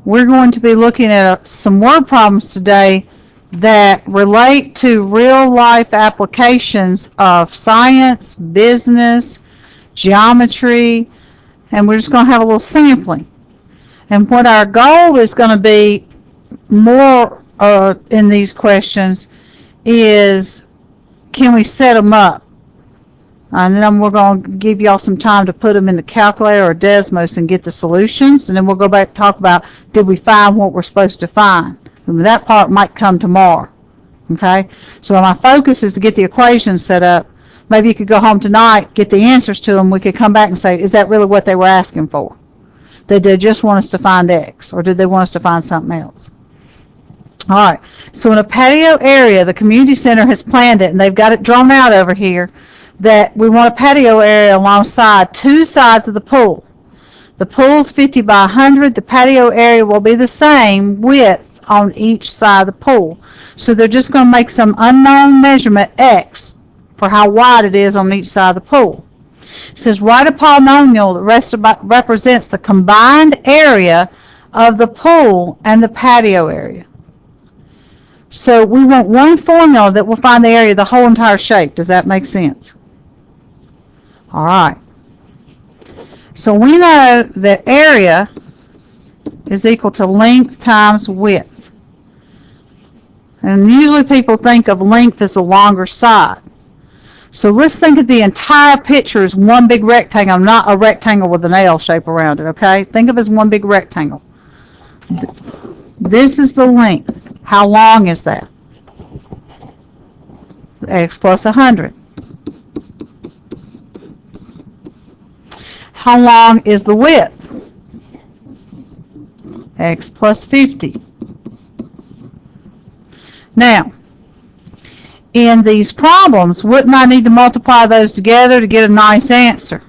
we're going to be looking at some word problems today that relate to real-life applications of science, business, geometry, and we're just going to have a little sampling. And what our goal is going to be more in these questions is, can we set them up? And then we're going to give y'all some time to put them in the calculator or Desmos and get the solutions. And then we'll go back and talk about, did we find what we're supposed to find? And that part might come tomorrow. Okay? So my focus is to get the equations set up. Maybe you could go home tonight, get the answers to them. We could come back and say, is that really what they were asking for? Did they just want us to find X? Or did they want us to find something else? All right. So in a patio area, the community center has planned it, and they've got it drawn out over here, that we want a patio area alongside two sides of the pool. The pool's 50 by 100. The patio area will be the same width on each side of the pool. So they're just going to make some unknown measurement, X, for how wide it is on each side of the pool. It says, write a polynomial that represents the combined area of the pool and the patio area. So we want one formula that will find the area of the whole entire shape. Does that make sense? All right. So we know that area is equal to length times width. And usually people think of length as the longer side. So let's think of the entire picture as one big rectangle, not a rectangle with an L shape around it, okay? Think of it as one big rectangle. This is the length. How long is that? X plus 100. How long is the width? X plus 50. Now, in these problems, wouldn't I need to multiply those together to get a nice answer?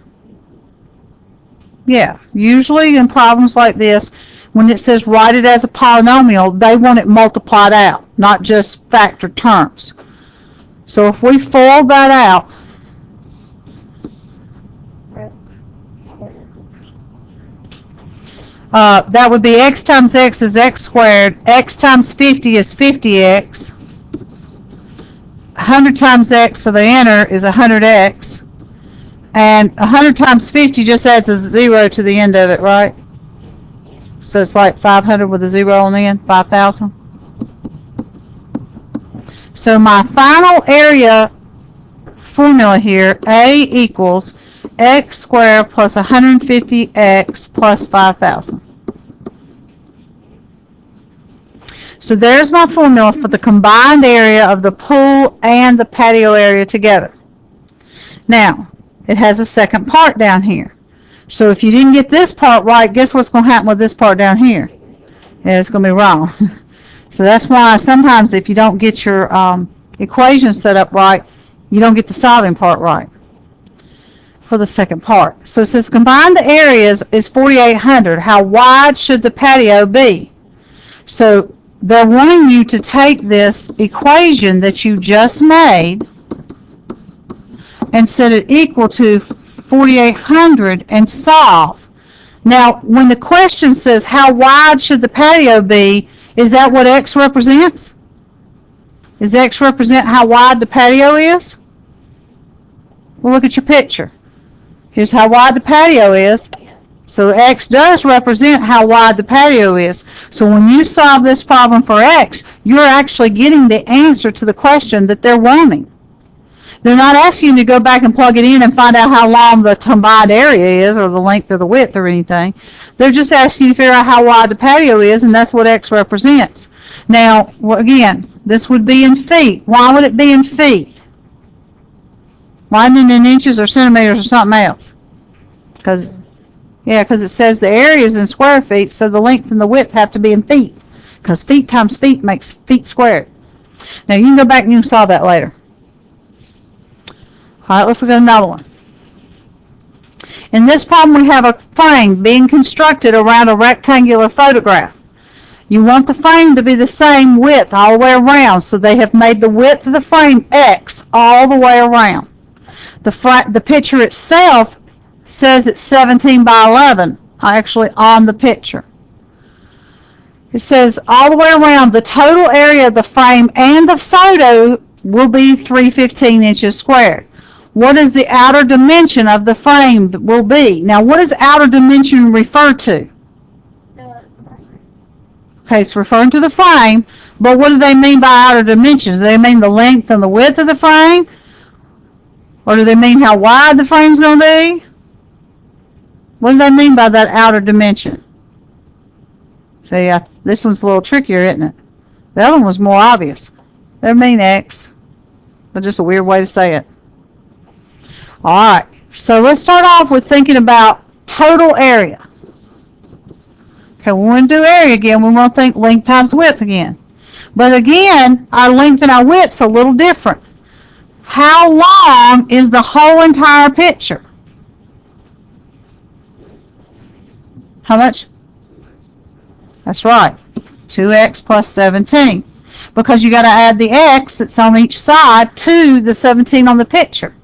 Yeah, usually in problems like this, when it says write it as a polynomial, they want it multiplied out, not just factor terms. So if we FOIL that out, that would be x times x is x squared, x times 50 is 50x, 100 times x for the inner is 100x, and 100 times 50 just adds a 0 to the end of it, right? So it's like 500 with a 0 on the end, 5,000. So my final area formula here, A equals x squared plus 150x plus 5,000. So there's my formula for the combined area of the pool and the patio area together. Now, it has a second part down here. So if you didn't get this part right, guess what's going to happen with this part down here? Yeah, it's going to be wrong. So that's why sometimes if you don't get your equation set up right, you don't get the solving part right for the second part. So it says combined areas is 4,800. How wide should the patio be? So they're wanting you to take this equation that you just made and set it equal to 4,800 and solve. Now, when the question says how wide should the patio be, is that what X represents? Does X represent how wide the patio is? Well, look at your picture. Here's how wide the patio is. So X does represent how wide the patio is. So when you solve this problem for X, you're actually getting the answer to the question that they're wanting. They're not asking you to go back and plug it in and find out how long the combined area is or the length or the width or anything. They're just asking you to figure out how wide the patio is, and that's what X represents. Now, again, this would be in feet. Why would it be in feet? Why isn't it in inches or centimeters or something else? Because it says the area is in square feet, so the length and the width have to be in feet. Because feet times feet makes feet squared. Now, you can go back and you can solve that later. All right, let's look at another one. In this problem, we have a frame being constructed around a rectangular photograph. You want the frame to be the same width all the way around, so they have made the width of the frame X all the way around. The picture itself says it's 17 by 11, actually on the picture. It says all the way around the total area of the frame and the photo will be 315 inches squared. What is the outer dimension of the frame will be? Now, what does outer dimension refer to? Okay, it's referring to the frame, but what do they mean by outer dimensions? Do they mean the length and the width of the frame? Or do they mean how wide the frame's going to be? What do they mean by that outer dimension? See, this one's a little trickier, isn't it? The other one was more obvious. They mean X, but just a weird way to say it. All right, so let's start off with thinking about total area. Okay, we want to do area again. We want to think length times width again. But again, our length and our width's a little different. How long is the whole entire picture? How much? That's right, 2x plus 17. Because you got to add the x that's on each side to the 17 on the picture.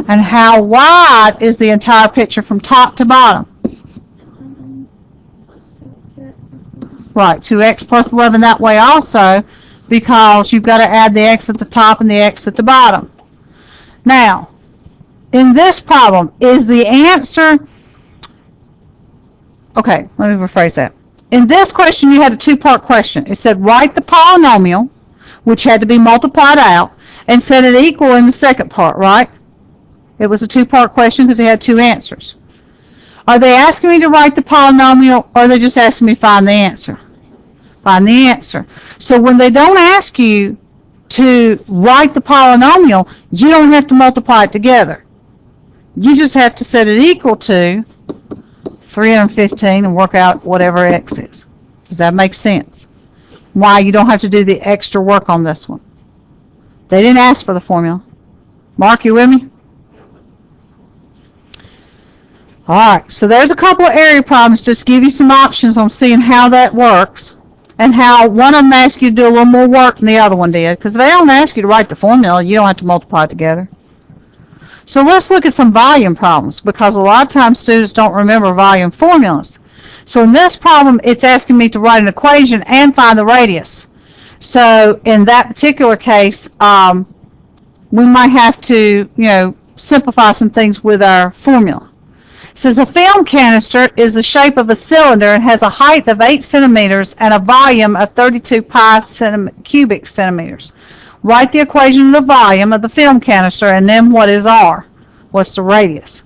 And how wide is the entire picture from top to bottom? Right, 2x plus 11 that way also, because you've got to add the x at the top and the x at the bottom. Now, in this problem, is the answer... Okay, let me rephrase that. In this question, you had a two-part question. It said write the polynomial, which had to be multiplied out, and set it equal in the second part, right? It was a two-part question because it had two answers. Are they asking me to write the polynomial, or are they just asking me to find the answer? Find the answer. So when they don't ask you to write the polynomial, you don't have to multiply it together. You just have to set it equal to 315 and work out whatever x is. Does that make sense? Why you don't have to do the extra work on this one. They didn't ask for the formula. Mark, you with me? Alright, so there's a couple of area problems just to give you some options on seeing how that works and how one of them asks you to do a little more work than the other one did. Because they don't ask you to write the formula, you don't have to multiply it together. So let's look at some volume problems because a lot of times students don't remember volume formulas. So in this problem, it's asking me to write an equation and find the radius. So in that particular case, we might have to, simplify some things with our formula. It says a film canister is the shape of a cylinder and has a height of 8 centimeters and a volume of 32 cubic centimeters. Write the equation of the volume of the film canister and then what is R? What's the radius?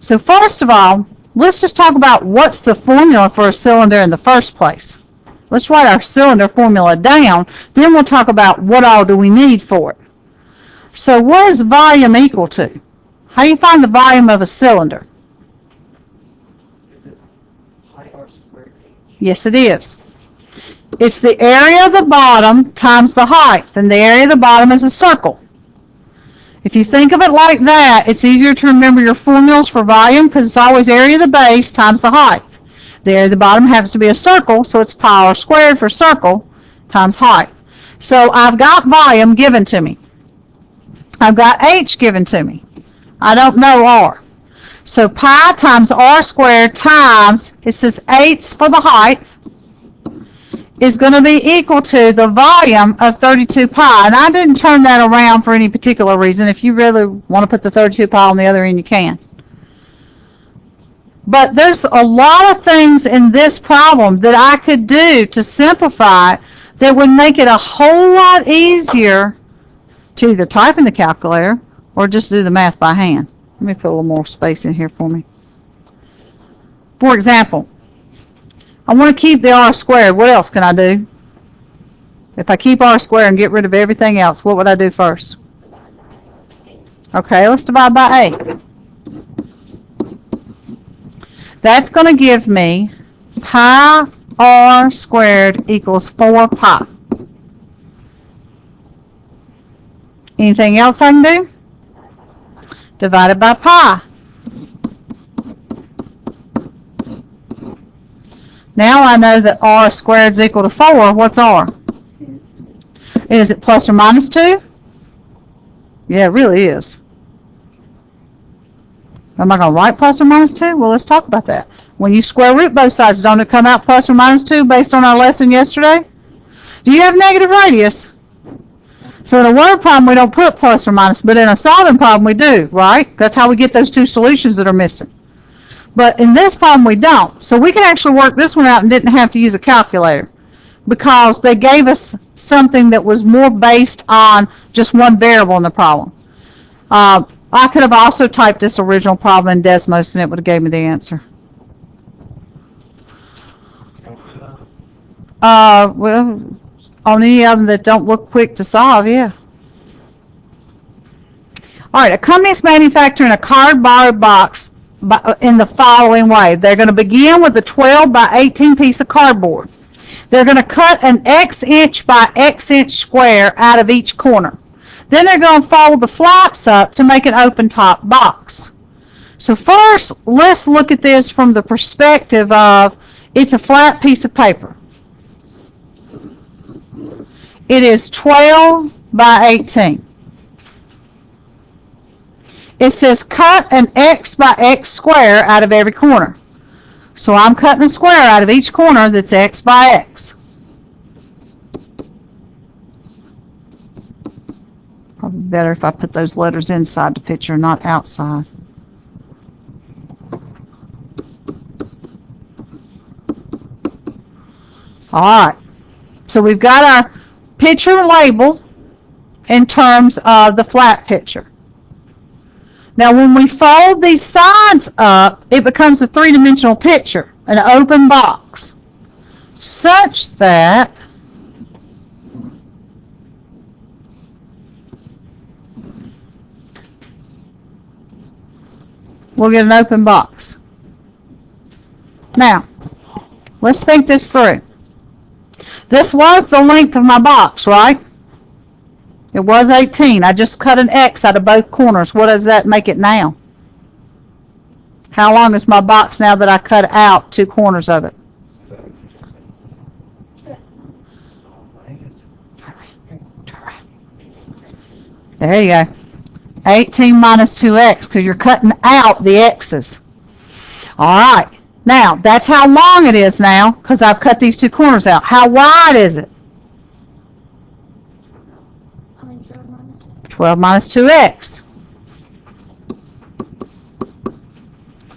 So first of all, let's just talk about what's the formula for a cylinder in the first place. Let's write our cylinder formula down, then we'll talk about what all do we need for it. So what is volume equal to? How do you find the volume of a cylinder? Yes, it is. It's the area of the bottom times the height, and the area of the bottom is a circle. If you think of it like that, it's easier to remember your formulas for volume because it's always area of the base times the height. The area of the bottom happens to be a circle, so it's pi r squared for circle times height. So I've got volume given to me. I've got h given to me. I don't know r. So pi times r squared times, it says 8 for the height, is going to be equal to the volume of 32 pi. And I didn't turn that around for any particular reason. If you really want to put the 32 pi on the other end, you can. But there's a lot of things in this problem that I could do to simplify it that would make it a whole lot easier to either type in the calculator or just do the math by hand. Let me put a little more space in here for me. For example, I want to keep the r squared. What else can I do? If I keep r squared and get rid of everything else, what would I do first? Okay, let's divide by 8. That's going to give me pi r squared equals 4 pi. Anything else I can do? Divided by pi. Now I know that r squared is equal to 4. What's r? Is it plus or minus 2? Yeah, it really is. Am I going to write plus or minus 2? Well, let's talk about that. When you square root both sides, don't it come out plus or minus 2 based on our lesson yesterday? Do you have negative radius? So in a word problem, we don't put plus or minus, but in a solving problem, we do, right? That's how we get those two solutions that are missing. But in this problem, we don't. So we can actually work this one out and didn't have to use a calculator because they gave us something that was more based on just one variable in the problem. I could have also typed this original problem in Desmos and it would have gave me the answer. Well, on any of them that don't look quick to solve, yeah. All right, a company is manufacturing a cardboard box in the following way. They're going to begin with a 12 by 18 piece of cardboard. They're going to cut an X inch by X inch square out of each corner. Then they're going to fold the flaps up to make an open top box. So first, let's look at this from the perspective of it's a flat piece of paper. It is 12 by 18. It says cut an X by X square out of every corner. So I'm cutting a square out of each corner that's X by X. Probably better if I put those letters inside the picture, not outside. Alright, so we've got our picture labeled in terms of the flat picture. Now when we fold these sides up, it becomes a three-dimensional picture, an open box, such that we'll get an open box. Now, let's think this through. This was the length of my box, right? It was 18. I just cut an X out of both corners. What does that make it now? How long is my box now that I cut out two corners of it? There you go. 18 minus 2x, because you're cutting out the x's. All right. Now, that's how long it is now, because I've cut these two corners out. How wide is it? 12 minus 2x.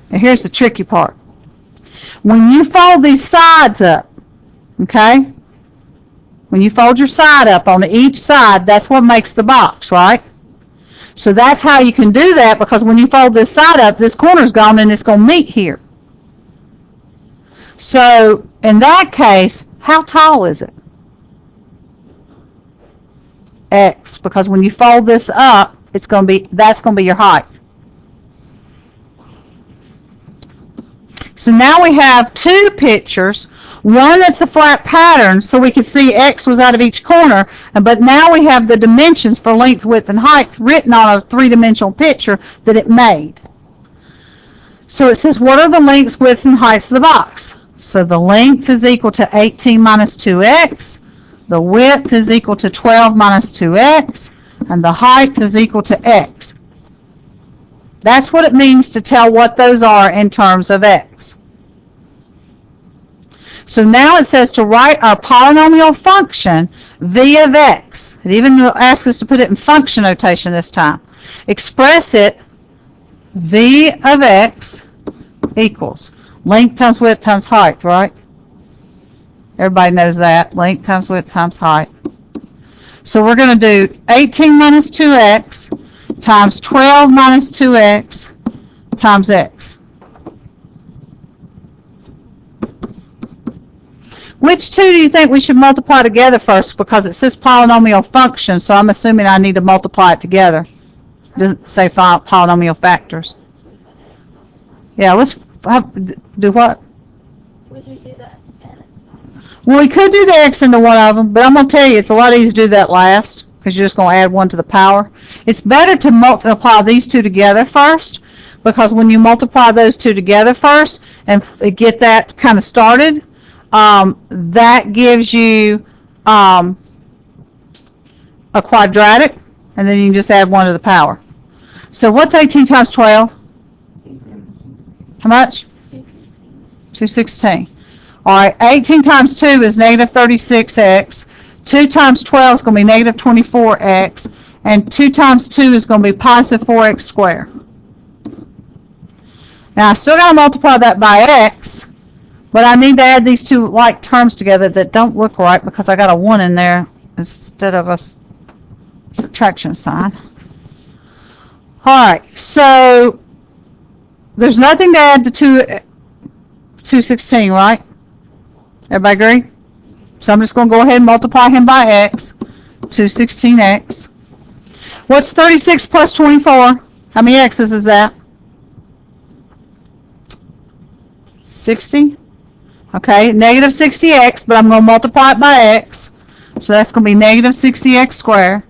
Now, here's the tricky part. When you fold these sides up, okay? When you fold your side up on each side, that's what makes the box, right? So that's how you can do that, because when you fold this side up, this corner's gone and it's going to meet here. So in that case, how tall is it? X, because when you fold this up, that's going to be your height. So now we have two pictures, one that's a flat pattern, so we could see X was out of each corner, but now we have the dimensions for length, width, and height written on a three-dimensional picture that it made. So it says, what are the lengths, widths, and heights of the box? So the length is equal to 18 minus 2x, the width is equal to 12 minus 2x, and the height is equal to x. That's what it means to tell what those are in terms of x. So now it says to write our polynomial function v of x. It even asks us to put it in function notation this time. Express it v of x equals length times width times height, right? Everybody knows that. Length times width times height. So we're going to do 18 minus 2x times 12 minus 2x times x. Which two do you think we should multiply together first? Because it says polynomial function, so I'm assuming I need to multiply it together. It doesn't say polynomial factors. Yeah, let's do what? Would you do that? Well, we could do the x into one of them, but I'm going to tell you it's a lot easier to do that last, because you're just going to add 1 to the power. It's better to multiply these two together first, because when you multiply those two together first and get that kind of started, that gives you a quadratic, and then you can just add 1 to the power. So what's 18 times 12? How much? 216. All right, 18 times 2 is negative 36x. 2 times 12 is going to be negative 24x. And 2 times 2 is going to be positive 4x squared. Now, I still got to multiply that by x, but I need to add these two like terms together that don't look right because I got a 1 in there instead of a subtraction sign. All right, so there's nothing to add to 216, right? Everybody agree? So I'm just going to go ahead and multiply him by x, 216x. What's 36 plus 24? How many x's is that? 60. Okay, negative 60x, but I'm going to multiply it by x. So that's going to be negative 60x squared.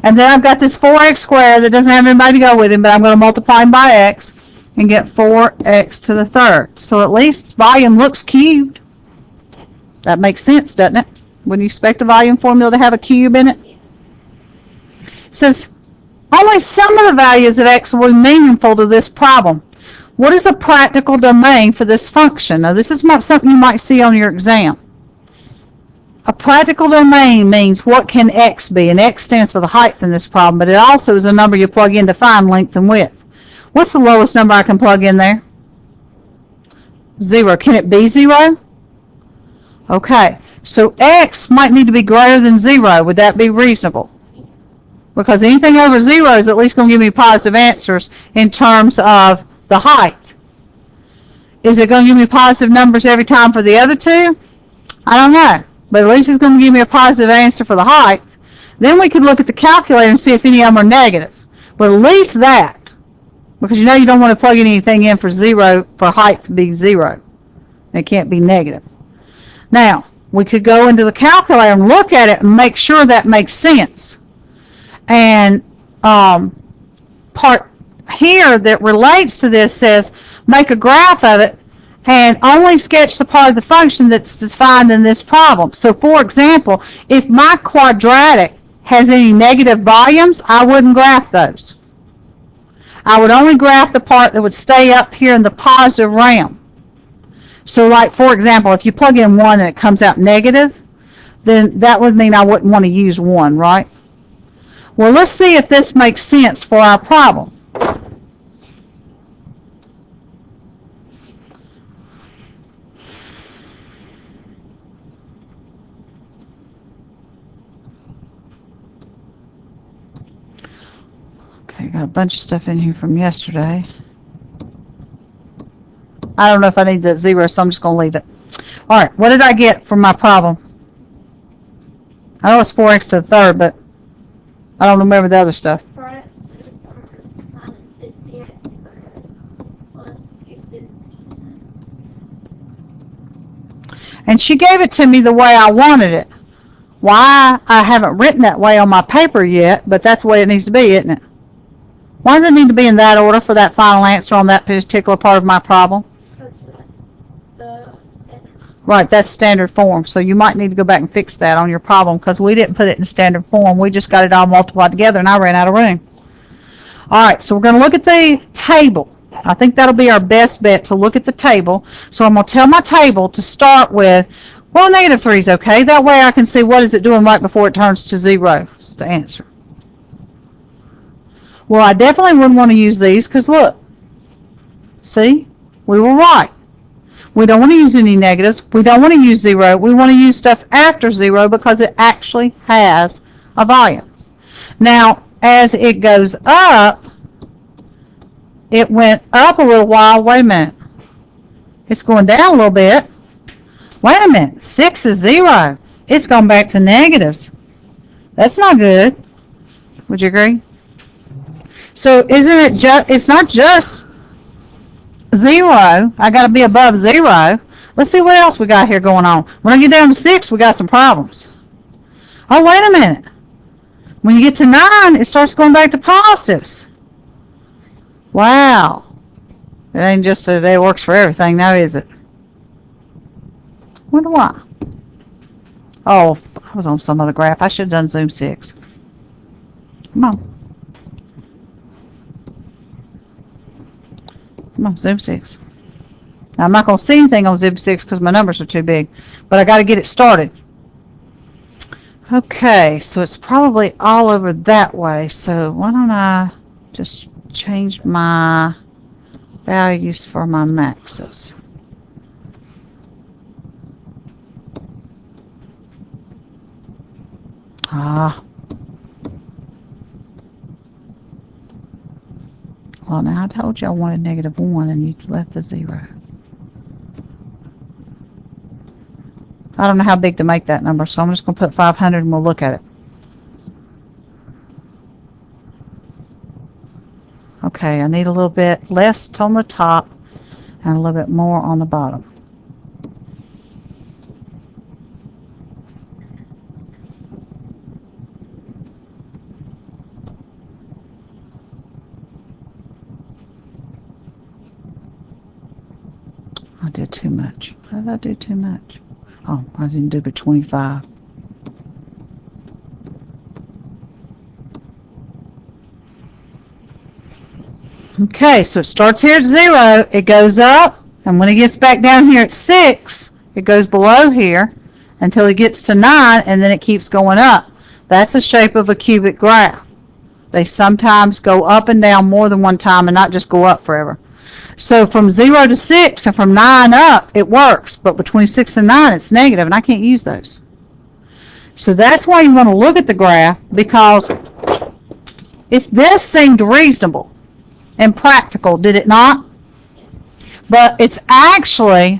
And then I've got this 4x squared that doesn't have anybody to go with him, but I'm going to multiply him by x and get 4x to the third. So at least volume looks cubed. That makes sense, doesn't it? Wouldn't you expect a volume formula to have a cube in it? It says, only some of the values of x will be meaningful to this problem. What is a practical domain for this function? Now, this is something you might see on your exam. A practical domain means what can x be? And x stands for the height in this problem, but it also is a number you plug in to find length and width. What's the lowest number I can plug in there? 0. Can it be 0? Okay, so x might need to be greater than 0. Would that be reasonable? Because anything over 0 is at least going to give me positive answers in terms of the height. Is it going to give me positive numbers every time for the other two? I don't know. But at least it's going to give me a positive answer for the height. Then we could look at the calculator and see if any of them are negative. But at least that. Because you know you don't want to plug anything in for 0 for height to be 0. It can't be negative. Now, we could go into the calculator and look at it and make sure that makes sense. And part here that relates to this says make a graph of it and only sketch the part of the function that's defined in this problem. So for example, if my quadratic has any negative volumes, I wouldn't graph those. I would only graph the part that would stay up here in the positive realm. So like for example, if you plug in 1 and it comes out negative, then that would mean I wouldn't want to use 1, right? Well, let's see if this makes sense for our problem. Okay, got a bunch of stuff in here from yesterday. I don't know if I need that 0, so I'm just going to leave it. All right, what did I get from my problem? I know it's 4x to the third, but I don't remember the other stuff. 4x to the third minus 60x squared plus 260. And she gave it to me the way I wanted it. Why, I haven't written that way on my paper yet, but that's the way it needs to be, isn't it? Why does it need to be in that order for that final answer on that particular part of my problem? Because that's the standard. Right, that's standard form. So you might need to go back and fix that on your problem because we didn't put it in standard form. We just got it all multiplied together and I ran out of room. All right, so we're going to look at the table. I think that'll be our best bet to look at the table. So I'm going to tell my table to start with, well, negative 3 is okay. That way I can see what is it doing right before it turns to 0 is the answer. Well, I definitely wouldn't want to use these because look, see, we were right. We don't want to use any negatives. We don't want to use 0. We want to use stuff after 0 because it actually has a volume. Now, as it goes up, it went up a little while. Wait a minute. It's going down a little bit. Wait a minute. 6 is 0. It's gone back to negatives. That's not good. Would you agree? So isn't it just, it's not just 0. I got to be above 0. Let's see what else we got here going on. When I get down to 6, we got some problems. Oh, wait a minute. When you get to 9, it starts going back to positives. Wow. It ain't just that it works for everything now, is it? Wonder why. Oh, I was on some other graph. I should have done Zoom 6. Come on. Come on, Zoom 6. Now, I'm not going to see anything on Zip 6 because my numbers are too big, but I got to get it started. Okay, so it's probably all over that way, so why don't I just change my values for my maxes. Well, now I told you I wanted -1 and you left the 0. I don't know how big to make that number, so I'm just going to put 500 and we'll look at it. Okay, I need a little bit less on the top and a little bit more on the bottom. I did too much. How did I do too much? Oh, I didn't do but 25. Okay, so it starts here at 0, it goes up, and when it gets back down here at 6, it goes below here until it gets to 9, and then it keeps going up. That's the shape of a cubic graph. They sometimes go up and down more than one time and not just go up forever. So from 0 to 6 and from 9 up, it works, but between 6 and 9, it's negative, and I can't use those. So that's why you want to look at the graph, because if this seemed reasonable and practical, did it not? But it's actually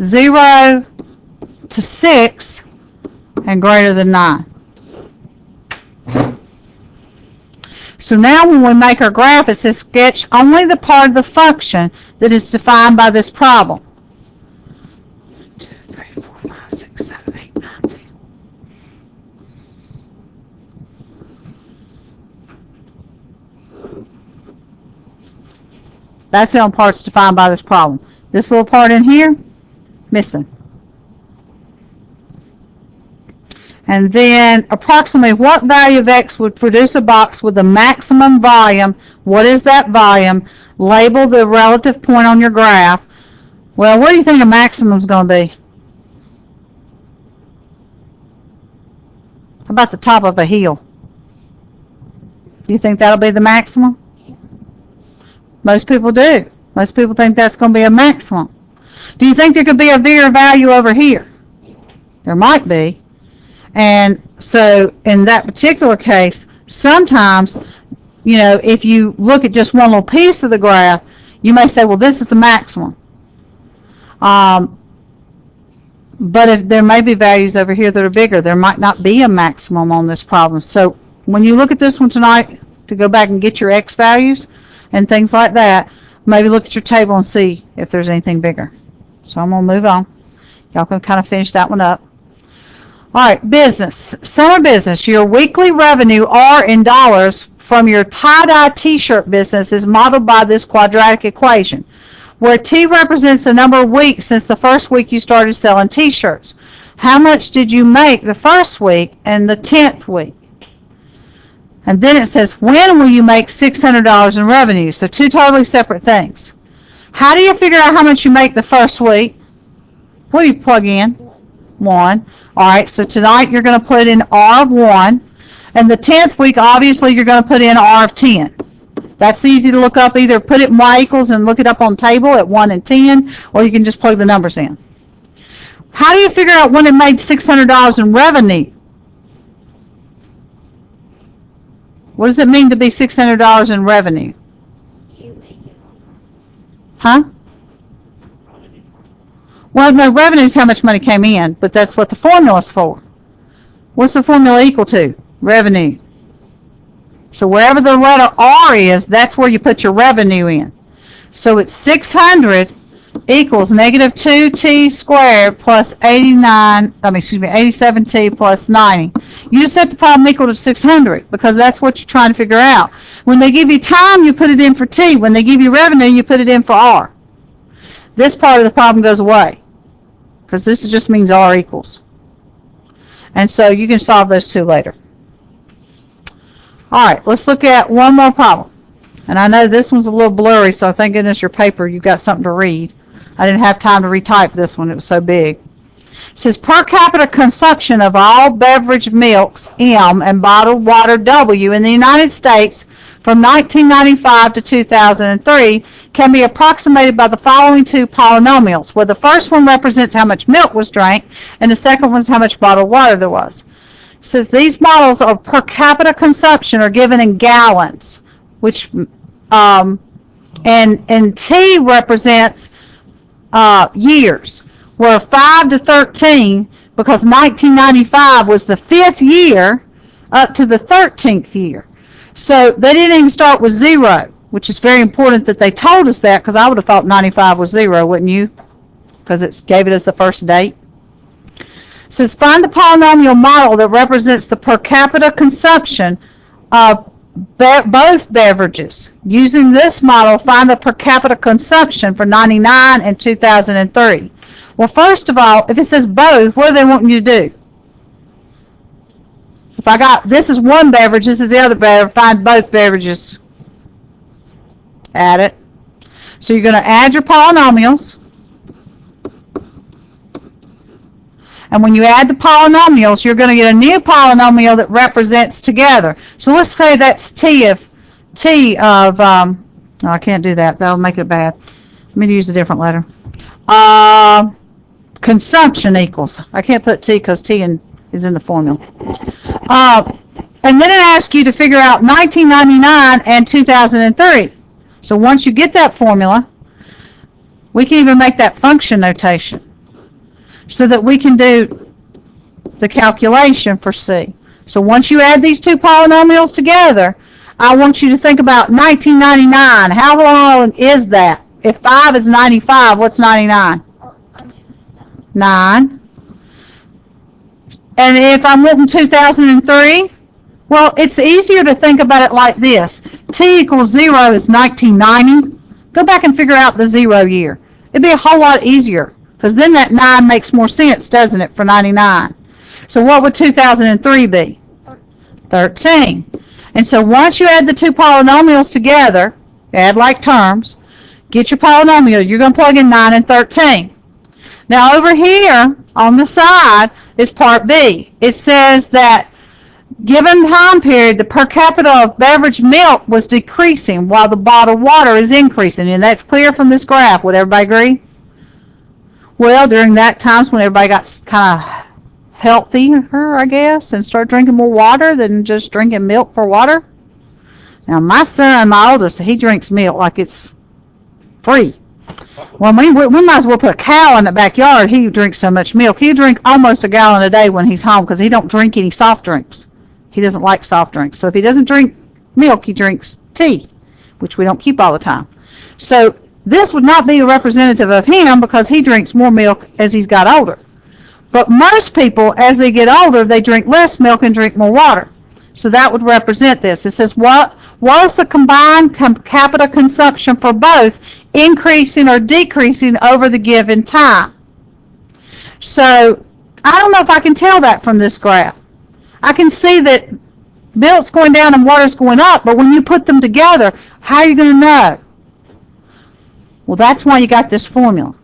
0 to 6 and greater than 9. So now when we make our graph, it says sketch only the part of the function that is defined by this problem. 1, 2, 3, 4, 5, 6, 7, 8, 9, 10. That's the only parts defined by this problem. This little part in here, missing. And then approximately what value of x would produce a box with the maximum volume? What is that volume? Label the relative point on your graph. Well, what do you think a maximum is going to be? How about the top of a hill? Do you think that'll be the maximum? Most people do. Most people think that's going to be a maximum. Do you think there could be a bigger value over here? There might be. And so in that particular case, sometimes, you know, if you look at just one little piece of the graph, you may say, well, this is the maximum. But if there may be values over here that are bigger, there might not be a maximum on this problem. So when you look at this one tonight, to go back and get your x values and things like that, maybe look at your table and see if there's anything bigger. So I'm going to move on. Y'all can kind of finish that one up. All right, business. Summer business. Your weekly revenue, R in dollars, from your tie-dye t-shirt business is modeled by this quadratic equation, where T represents the number of weeks since the first week you started selling t-shirts. How much did you make the first week and the 10th week? And then it says, when will you make $600 in revenue? So two totally separate things. How do you figure out how much you make the first week? What do you plug in? 1. All right, so tonight you're going to put in R of 1. And the 10th week, obviously, you're going to put in R of 10. That's easy to look up. Either put it in Y equals and look it up on table at 1 and 10, or you can just plug the numbers in. How do you figure out when it made $600 in revenue? What does it mean to be $600 in revenue? Huh? Well, no, revenue is how much money came in, but that's what the formula is for. What's the formula equal to? Revenue. So wherever the letter R is, that's where you put your revenue in. So it's 600 equals negative 2t squared plus 87t plus 90. You just set the problem equal to 600 because that's what you're trying to figure out. When they give you time, you put it in for t. When they give you revenue, you put it in for R. This part of the problem goes away because this just means R equals. And so you can solve those two later. All right, let's look at one more problem. And I know this one's a little blurry, so thank goodness your paper, you've got something to read. I didn't have time to retype this one. It was so big. It says per capita consumption of all beverage milks, M, and bottled water, W, in the United States from 1995 to 2003 can be approximated by the following two polynomials, where the first one represents how much milk was drank, and the second one is how much bottled water there was. It says these models of per capita consumption are given in gallons, which and T represents years, where 5 to 13, because 1995 was the 5th year up to the 13th year. So they didn't even start with 0, which is very important that they told us that, because I would have thought 95 was 0, wouldn't you? Because it gave it as the first date. It says find the polynomial model that represents the per capita consumption of both beverages. Using this model, find the per capita consumption for 99 and 2003. Well, first of all, if it says both, what are they wanting you to do? If I got, this is one beverage, this is the other beverage, find both beverages. Add it. So you're going to add your polynomials. And when you add the polynomials, you're going to get a new polynomial that represents together. So let's say that's T of, no, I can't do that. That'll make it bad. Let me use a different letter. Consumption equals. I can't put T because T is in the formula. And then it asks you to figure out 1999 and 2003. So once you get that formula, we can even make that function notation so that we can do the calculation for C. So once you add these two polynomials together, I want you to think about 1999. How long is that? If 5 is 95, what's 99? 9. And if I'm wanting 2003, well, it's easier to think about it like this. T equals 0 is 1990. Go back and figure out the 0 year. It'd be a whole lot easier, because then that 9 makes more sense, doesn't it, for 99? So what would 2003 be? 13. And so once you add the two polynomials together, add like terms, get your polynomial, you're going to plug in 9 and 13. Now over here on the side is part B. It says that given time period, the per capita of beverage milk was decreasing while the bottled water is increasing. And that's clear from this graph. Would everybody agree? Well, during that times when everybody got kind of healthier, I guess, and started drinking more water than just drinking milk for water. Now my son, my oldest, he drinks milk like it's free. Well, we might as well put a cow in the backyard. He drinks so much milk. He'll drink almost a gallon a day when he's home because he don't drink any soft drinks. He doesn't like soft drinks. So if he doesn't drink milk, he drinks tea, which we don't keep all the time. So this would not be a representative of him because he drinks more milk as he's got older. But most people, as they get older, they drink less milk and drink more water. So that would represent this. It says, what was the combined capita consumption for both increasing or decreasing over the given time? So I don't know if I can tell that from this graph. I can see that milk's going down and water's going up, but when you put them together, how are you going to know? Well, that's why you got this formula.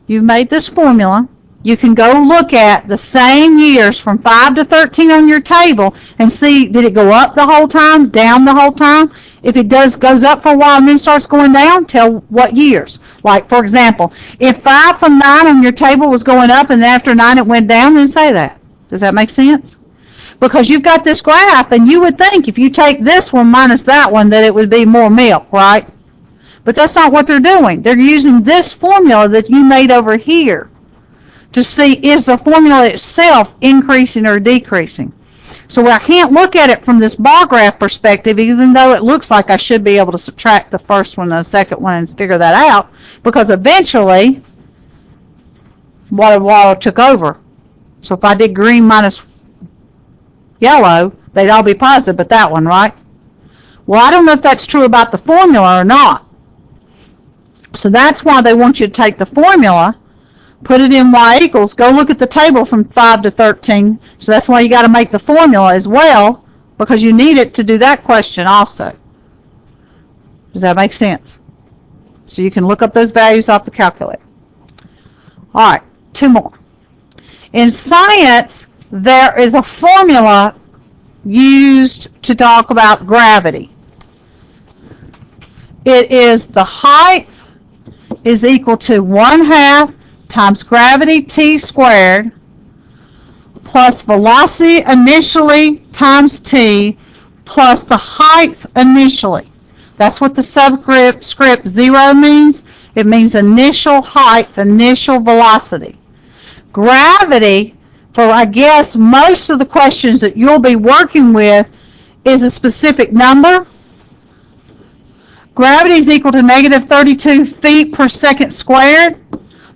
You've made this formula. You can go look at the same years from 5 to 13 on your table and see, did it go up the whole time, down the whole time? If it goes up for a while and then starts going down, tell what years. Like, for example, if 5 from 9 on your table was going up and after 9 it went down, then say that. Does that make sense? Because you've got this graph, and you would think if you take this one minus that one that it would be more milk, right? But that's not what they're doing. They're using this formula that you made over here to see, is the formula itself increasing or decreasing. So I can't look at it from this bar graph perspective, even though it looks like I should be able to subtract the first one and the second one and figure that out, because eventually water took over. So if I did green minus yellow, they'd all be positive but that one, right? Well, I don't know if that's true about the formula or not. So that's why they want you to take the formula, put it in y equals, go look at the table from 5 to 13. So that's why you got to make the formula as well, because you need it to do that question also. Does that make sense? So you can look up those values off the calculator. All right, two more. In science, there is a formula used to talk about gravity. It is the height is equal to 1/2 times gravity t squared plus velocity initially times t plus the height initially. That's what the subscript 0 means. It means initial height, initial velocity. Gravity, for I guess most of the questions that you'll be working with, is a specific number. Gravity is equal to negative 32 feet per second squared,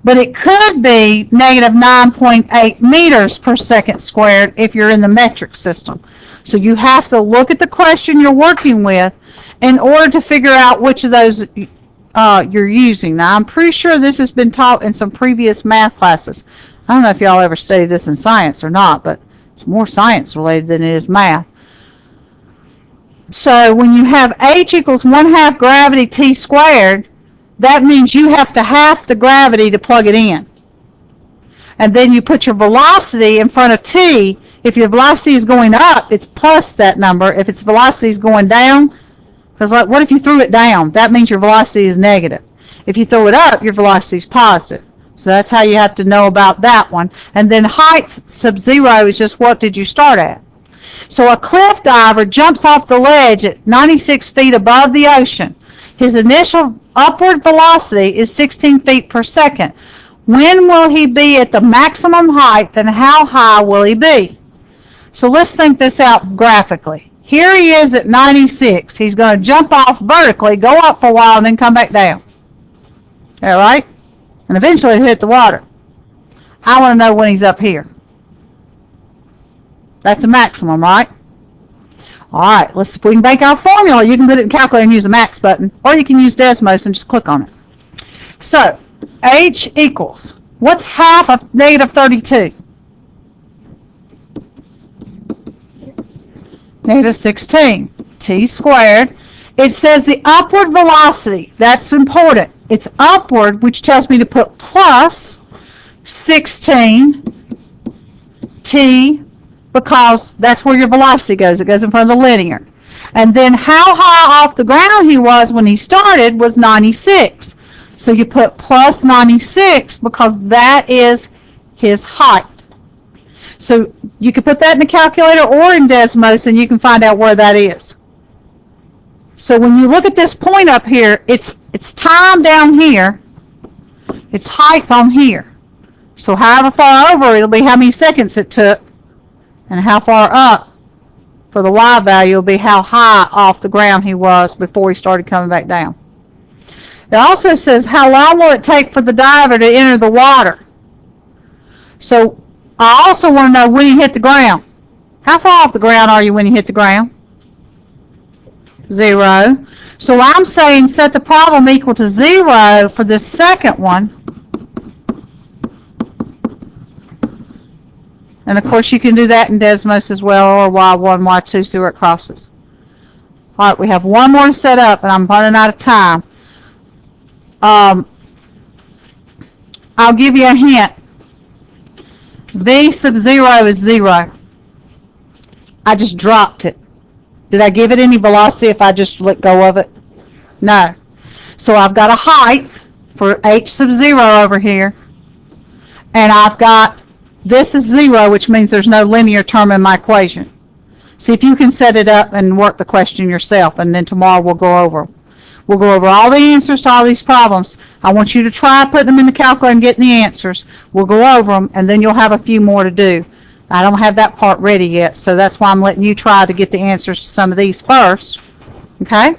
but it could be negative 9.8 meters per second squared if you're in the metric system. So you have to look at the question you're working with in order to figure out which of those you're using. Now, I'm pretty sure this has been taught in some previous math classes. I don't know if y'all ever studied this in science or not, but it's more science related than it is math. So when you have h equals 1/2 gravity t squared, that means you have to half the gravity to plug it in. And then you put your velocity in front of t. If your velocity is going up, it's plus that number. If its velocity is going down, because what if you threw it down? That means your velocity is negative. If you throw it up, your velocity is positive. So that's how you have to know about that one. And then height sub 0 is just what did you start at. So a cliff diver jumps off the ledge at 96 feet above the ocean. His initial upward velocity is 16 feet per second. When will he be at the maximum height, and how high will he be? So let's think this out graphically. Here he is at 96. He's going to jump off vertically, go up for a while, and then come back down. All right? And eventually he'll hit the water. I want to know when he's up here. That's a maximum, right? All right, let's see if we can make our formula. You can put it in calculator and use the max button, or you can use Desmos and just click on it. So, h equals, what's half of negative 32? Negative 16. T squared. It says the upward velocity. That's important. It's upward, which tells me to put plus 16 t, because that's where your velocity goes. It goes in front of the linear. And then how high off the ground he was when he started was 96. So you put plus 96 because that is his height. So you can put that in the calculator or in Desmos and you can find out where that is. So when you look at this point up here, it's time down here, it's height on here. So however far over, it'll be how many seconds it took, and how far up for the y value will be how high off the ground he was before he started coming back down. It also says how long will it take for the diver to enter the water. So I also want to know when he hit the ground. How far off the ground are you when you hit the ground? 0. So I'm saying set the problem equal to 0 for this second one. And of course you can do that in Desmos as well, or y1, y2, see where it crosses. All right, we have one more to set up, and I'm running out of time. I'll give you a hint. V sub 0 is 0. I just dropped it. Did I give it any velocity if I just let go of it? No. So I've got a height for h sub 0 over here, and I've got this is 0, which means there's no linear term in my equation. See if you can set it up and work the question yourself, and then tomorrow we'll go over. We'll go over all the answers to all these problems. I want you to try putting them in the calculator and getting the answers. We'll go over them, and then you'll have a few more to do. I don't have that part ready yet, so that's why I'm letting you try to get the answers to some of these first. Okay?